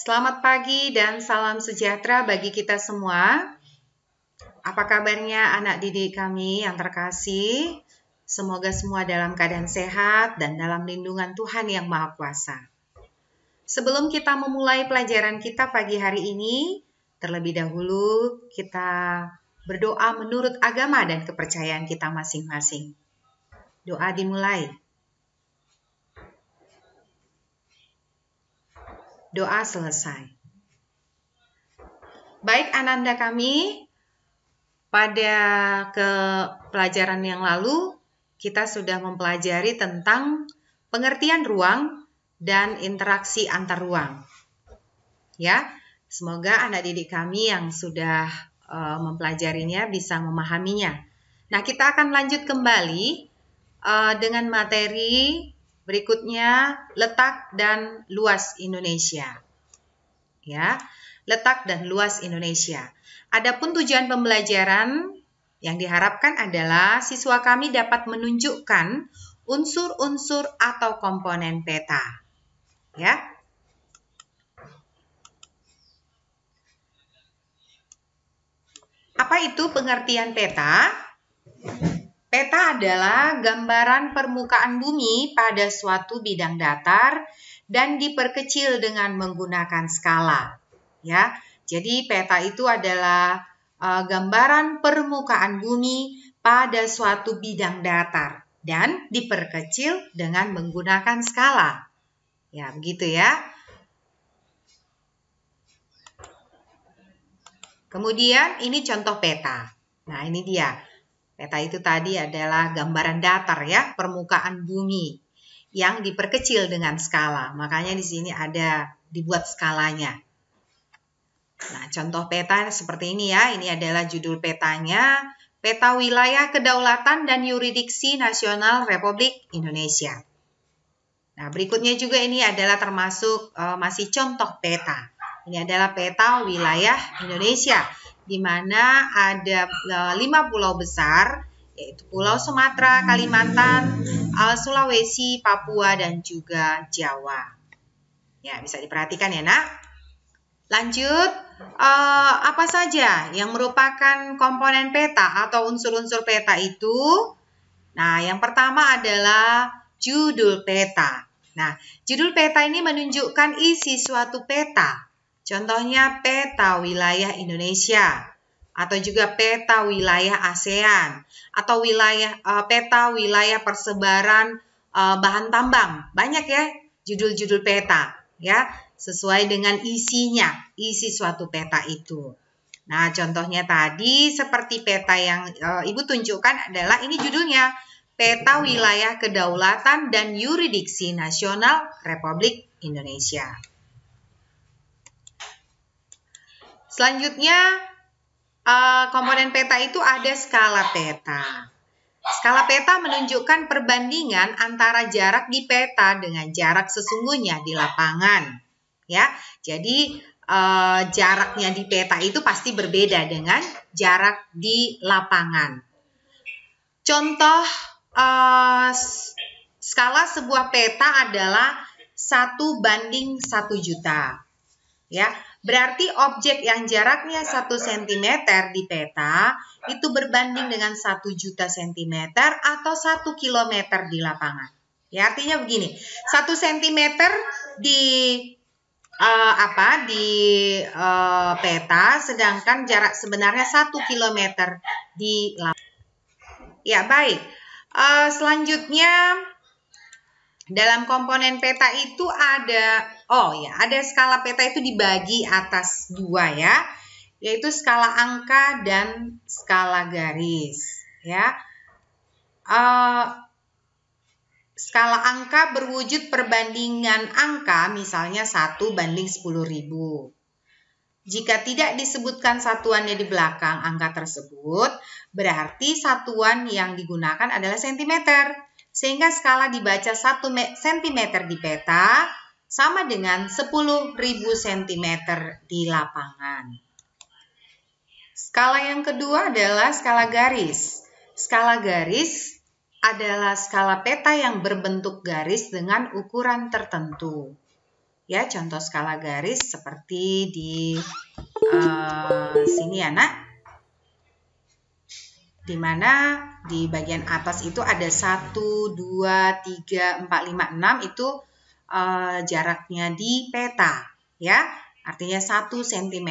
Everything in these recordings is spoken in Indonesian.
Selamat pagi dan salam sejahtera bagi kita semua. Apa kabarnya anak didik kami yang terkasih? Semoga semua dalam keadaan sehat dan dalam lindungan Tuhan yang Maha Kuasa. Sebelum kita memulai pelajaran kita pagi hari ini, terlebih dahulu kita berdoa menurut agama dan kepercayaan kita masing-masing. Doa dimulai. Doa selesai. Baik Ananda kami, pada pelajaran yang lalu kita sudah mempelajari tentang pengertian ruang dan interaksi antar ruang. Ya, semoga anak didik kami yang sudah mempelajarinya bisa memahaminya. Nah, kita akan lanjut kembali dengan materi berikutnya, letak dan luas Indonesia. Ya. Letak dan luas Indonesia. Adapun tujuan pembelajaran yang diharapkan adalah siswa kami dapat menunjukkan unsur-unsur atau komponen peta. Ya. Apa itu pengertian peta? Peta adalah gambaran permukaan bumi pada suatu bidang datar dan diperkecil dengan menggunakan skala. Ya, jadi peta itu adalah gambaran permukaan bumi pada suatu bidang datar dan diperkecil dengan menggunakan skala. Ya, begitu ya. Kemudian ini contoh peta. Nah, ini dia. Peta itu tadi adalah gambaran datar ya, permukaan bumi yang diperkecil dengan skala. Makanya di sini ada dibuat skalanya. Nah, contoh peta seperti ini ya. Ini adalah judul petanya, Peta Wilayah Kedaulatan dan Yurisdiksi Nasional Republik Indonesia. Nah, berikutnya juga ini adalah termasuk masih contoh peta. Ini adalah peta wilayah Indonesia, di mana ada 5 pulau besar, yaitu Pulau Sumatera, Kalimantan, Sulawesi, Papua, dan juga Jawa. Ya, bisa diperhatikan ya, Nak. Lanjut, apa saja yang merupakan komponen peta atau unsur-unsur peta itu? Nah, yang pertama adalah judul peta. Nah, judul peta ini menunjukkan isi suatu peta. Contohnya peta wilayah Indonesia atau juga peta wilayah ASEAN atau peta wilayah persebaran bahan tambang. Banyak ya judul-judul peta ya, sesuai dengan isinya, isi suatu peta itu. Nah, contohnya tadi seperti peta yang Ibu tunjukkan adalah ini judulnya, Peta Wilayah Kedaulatan dan Yurisdiksi Nasional Republik Indonesia. Selanjutnya, komponen peta itu ada skala peta. Skala peta menunjukkan perbandingan antara jarak di peta dengan jarak sesungguhnya di lapangan. Ya, jadi jaraknya di peta itu pasti berbeda dengan jarak di lapangan. Contoh skala sebuah peta adalah 1:1 juta. Ya, berarti objek yang jaraknya 1 cm di peta itu berbanding dengan 1 juta cm atau 1 km di lapangan. Ya, artinya begini, 1 cm di peta, sedangkan jarak sebenarnya 1 km di lapangan. Ya, baik. Selanjutnya dalam komponen peta itu ada skala peta itu dibagi atas 2 ya, yaitu skala angka dan skala garis ya. Skala angka berwujud perbandingan angka, misalnya 1:10.000. Jika tidak disebutkan satuannya di belakang angka tersebut, berarti satuan yang digunakan adalah sentimeter. Sehingga skala dibaca 1 cm di peta sama dengan 10.000 cm di lapangan. Skala yang kedua adalah skala garis. Skala garis adalah skala peta yang berbentuk garis dengan ukuran tertentu. Ya, contoh skala garis seperti di sini ya, Nak. Di mana di bagian atas itu ada 1, 2, 3, 4, 5, 6 itu jaraknya di peta. Ya, artinya 1 cm.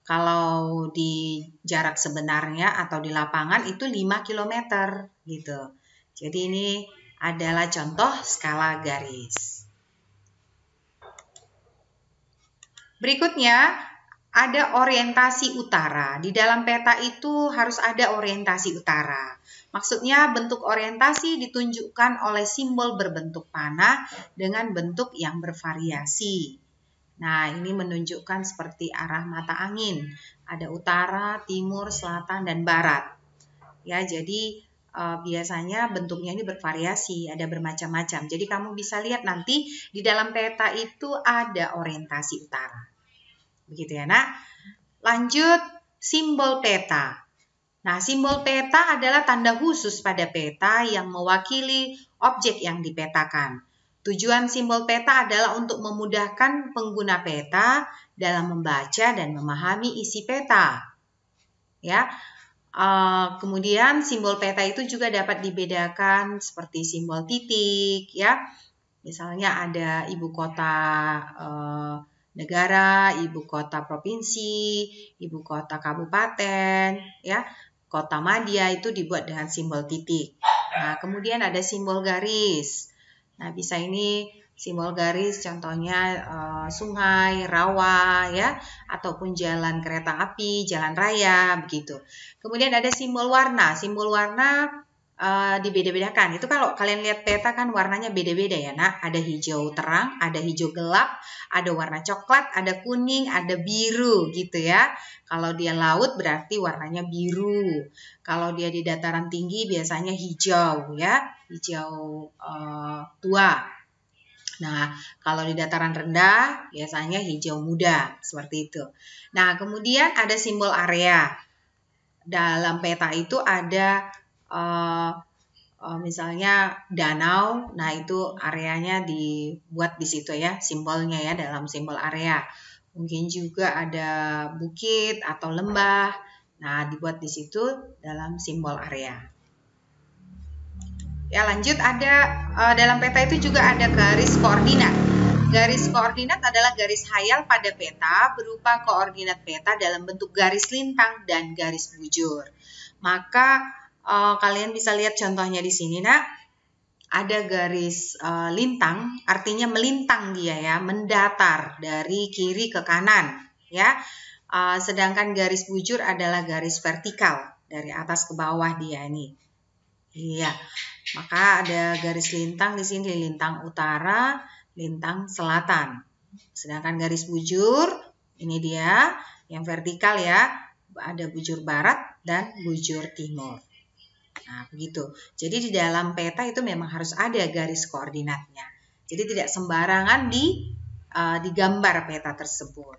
Kalau di jarak sebenarnya atau di lapangan itu 5 km gitu. Jadi ini adalah contoh skala garis. Berikutnya ada orientasi utara. Di dalam peta itu harus ada orientasi utara. Maksudnya bentuk orientasi ditunjukkan oleh simbol berbentuk panah dengan bentuk yang bervariasi. Nah, ini menunjukkan seperti arah mata angin. Ada utara, timur, selatan, dan barat. Ya, jadi biasanya bentuknya ini bervariasi, ada bermacam-macam. Jadi kamu bisa lihat nanti di dalam peta itu ada orientasi utara. Begitu ya, Nak. Lanjut, simbol peta. Nah, simbol peta adalah tanda khusus pada peta yang mewakili objek yang dipetakan. Tujuan simbol peta adalah untuk memudahkan pengguna peta dalam membaca dan memahami isi peta. Ya. Kemudian simbol peta itu juga dapat dibedakan seperti simbol titik, ya. Misalnya ada ibu kota negara, ibu kota provinsi, ibu kota kabupaten, ya, kota madya itu dibuat dengan simbol titik. Nah, kemudian ada simbol garis. Nah, bisa ini simbol garis contohnya sungai, rawa, ya, ataupun jalan kereta api, jalan raya, begitu. Kemudian ada simbol warna. Simbol warna dibeda-bedakan. Itu kalau kalian lihat peta kan warnanya beda-beda ya, Nak. Ada hijau terang, ada hijau gelap, ada warna coklat, ada kuning, ada biru gitu ya. Kalau dia laut berarti warnanya biru. Kalau dia di dataran tinggi biasanya hijau ya, hijau tua. Nah, kalau di dataran rendah biasanya hijau muda, seperti itu. Nah, kemudian ada simbol area. Dalam peta itu ada misalnya danau, nah itu areanya dibuat di situ ya, simbolnya ya dalam simbol area. Mungkin juga ada bukit atau lembah, nah dibuat di situ dalam simbol area. Ya, lanjut ada dalam peta itu juga ada garis koordinat. Garis koordinat adalah garis hayal pada peta berupa koordinat peta dalam bentuk garis lintang dan garis bujur. Maka kalian bisa lihat contohnya di sini, Nak. Ada garis lintang, artinya melintang dia ya, mendatar dari kiri ke kanan, ya. Sedangkan garis bujur adalah garis vertikal dari atas ke bawah dia ini. Iya. Maka ada garis lintang di sini, lintang utara, lintang selatan. Sedangkan garis bujur ini dia yang vertikal ya, ada bujur barat dan bujur timur. Nah, begitu. Jadi di dalam peta itu memang harus ada garis koordinatnya. Jadi tidak sembarangan digambar peta tersebut.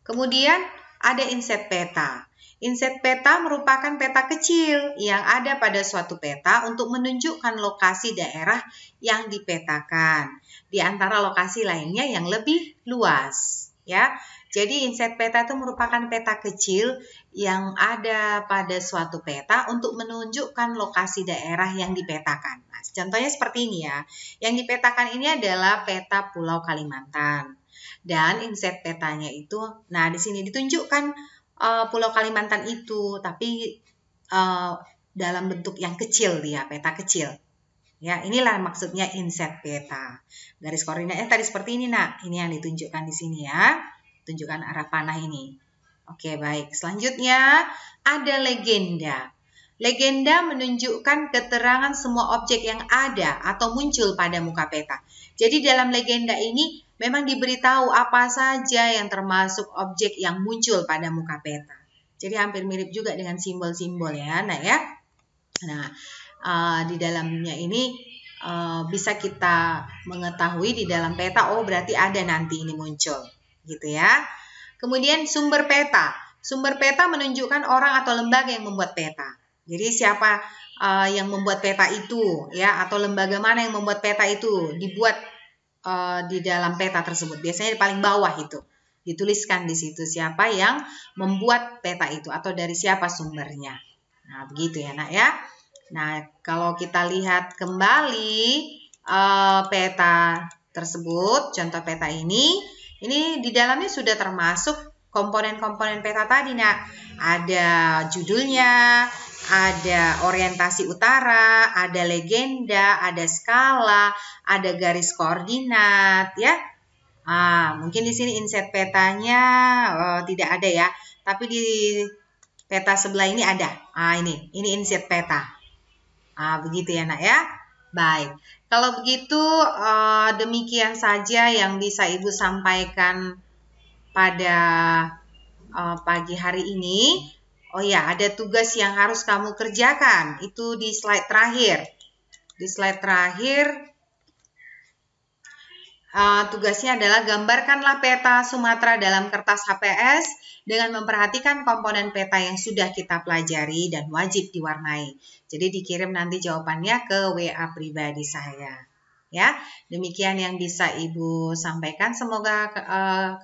Kemudian ada inset peta. Inset peta merupakan peta kecil yang ada pada suatu peta untuk menunjukkan lokasi daerah yang dipetakan di antara lokasi lainnya yang lebih luas, ya. Jadi inset peta itu merupakan peta kecil yang ada pada suatu peta untuk menunjukkan lokasi daerah yang dipetakan. Nah, contohnya seperti ini ya. Yang dipetakan ini adalah peta Pulau Kalimantan. Dan inset petanya itu, nah di sini ditunjukkan Pulau Kalimantan itu, tapi dalam bentuk yang kecil dia, peta kecil. Ya, inilah maksudnya inset peta. Garis koordinatnya tadi seperti ini, Nak. Ini yang ditunjukkan di sini ya. Tunjukkan arah panah ini. Oke, baik. Selanjutnya ada legenda. Legenda menunjukkan keterangan semua objek yang ada atau muncul pada muka peta. Jadi dalam legenda ini memang diberitahu apa saja yang termasuk objek yang muncul pada muka peta. Jadi hampir mirip juga dengan simbol-simbol ya, Nah ya. Nah, di dalamnya ini bisa kita mengetahui di dalam peta, oh berarti ada nanti ini muncul, gitu ya. Kemudian sumber peta. Sumber peta menunjukkan orang atau lembaga yang membuat peta. Jadi siapa yang membuat peta itu, ya, atau lembaga mana yang membuat peta itu dibuat di dalam peta tersebut. Biasanya di paling bawah itu dituliskan di situ siapa yang membuat peta itu atau dari siapa sumbernya. Nah, begitu ya, Nak ya. Nah, kalau kita lihat kembali peta tersebut, contoh peta ini di dalamnya sudah termasuk komponen-komponen peta tadi, Nak. Ada judulnya, ada orientasi utara, ada legenda, ada skala, ada garis koordinat, ya. Mungkin di sini inset petanya tidak ada ya, tapi di peta sebelah ini ada. Ini inset peta. Begitu ya, Nak ya. Baik, kalau begitu demikian saja yang bisa Ibu sampaikan pada pagi hari ini. Oh ya, ada tugas yang harus kamu kerjakan. Itu di slide terakhir. Di slide terakhir, tugasnya adalah gambarkanlah peta Sumatera dalam kertas HPS dengan memperhatikan komponen peta yang sudah kita pelajari dan wajib diwarnai. Jadi dikirim nanti jawabannya ke WA pribadi saya. Ya, demikian yang bisa Ibu sampaikan. Semoga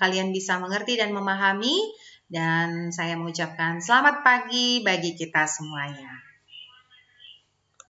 kalian bisa mengerti dan memahami. Dan saya mengucapkan selamat pagi bagi kita semuanya.